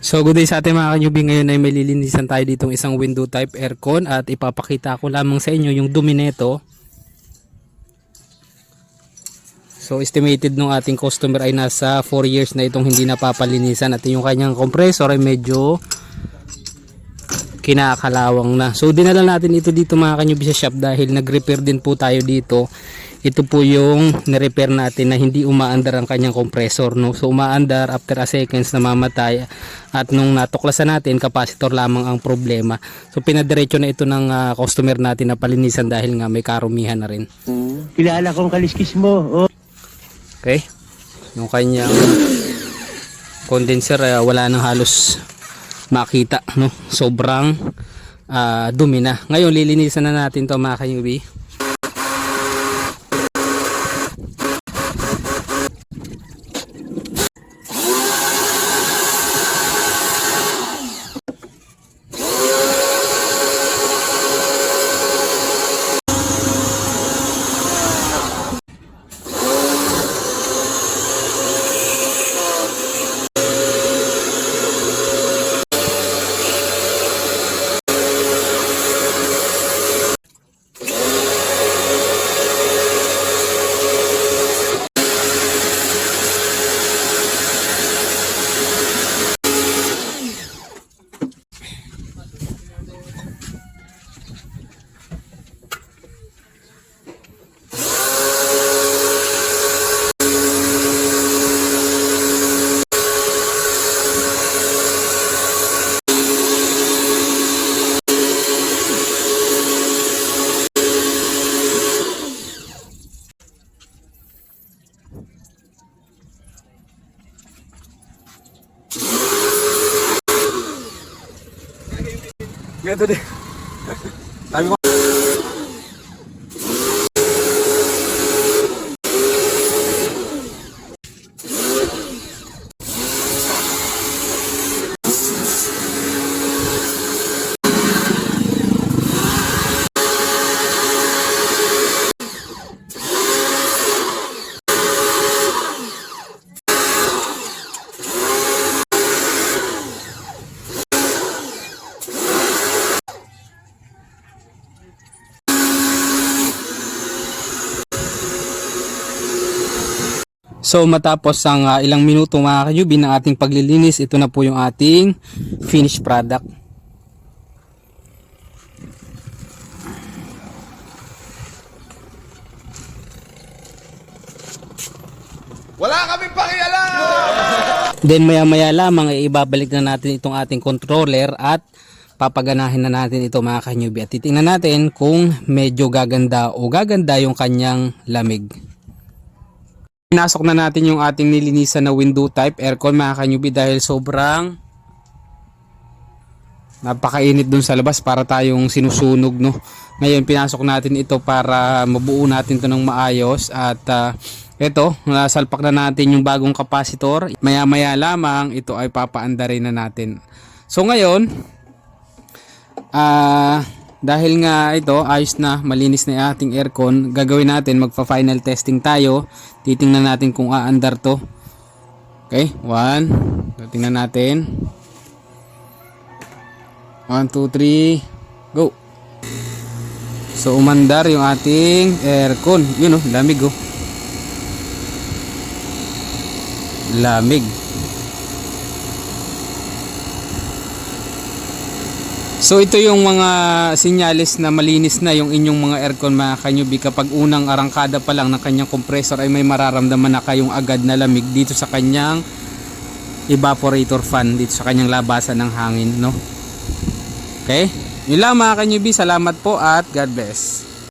So good day sa ating mga kanyubi. Ngayon ay may lilinisan tayo ditong isang window type aircon at ipapakita ko lamang sa inyo yung dumi nito. So estimated nung ating customer ay nasa 4 years na itong hindi napapalinisan at yung kanyang compressor ay medyo kinakalawang na. So dinala natin ito dito mga kanyubi sa shop dahil nag-repair din po tayo dito. Ito po yung nirepair natin na hindi umaandar ang kanyang compressor, no? So umaandar after a seconds namamatay at nung natuklasan natin capacitor lamang ang problema. So pinadiretso na ito ng customer natin na palinisan dahil nga may karumihan na rin. Kilala kong kaliskis mo. Oh. Okay. Yung kanyang condenser wala nang halos makita, no? Sobrang dumi na. Ngayon lilinisan na natin to mga kanyubi. Ganito din. Sabi ko. So matapos ang ilang minuto mga kanyubi ng ating paglilinis, ito na po yung ating finished product. Wala kaming pakialam! Then maya maya lamang ay ibabalik na natin itong ating controller at papaganahin na natin ito mga kanyubi. At titingnan natin kung medyo gaganda o gaganda yung kanyang lamig. Pinasok na natin yung ating nilinisan na window type aircon mga kanyubi dahil sobrang napakainit dun sa labas, para tayong sinusunog, no? Ngayon pinasok natin ito para mabuo natin ito ng maayos at ito, nasalpak na natin yung bagong capacitor. Maya maya lamang ito ay papaandarin na natin. So ngayon dahil nga ito ayos na, malinis na yung ating aircon, gagawin natin, magpa-final testing tayo. Titingnan natin kung aandar to. Okay, 1. Tingnan natin. 1, 2, 3, go. So umandar yung ating aircon. Yun oh, lamig oh. Lamig. So ito yung mga senyales na malinis na yung inyong mga aircon mga kanyubi. Kapag unang arangkada pa lang ng kanyang compressor ay may mararamdaman na kayong agad na lamig dito sa kanyang evaporator fan, dito sa kanyang labasan ng hangin, no? Okay? Yun lang mga kanyubi, salamat po at God bless.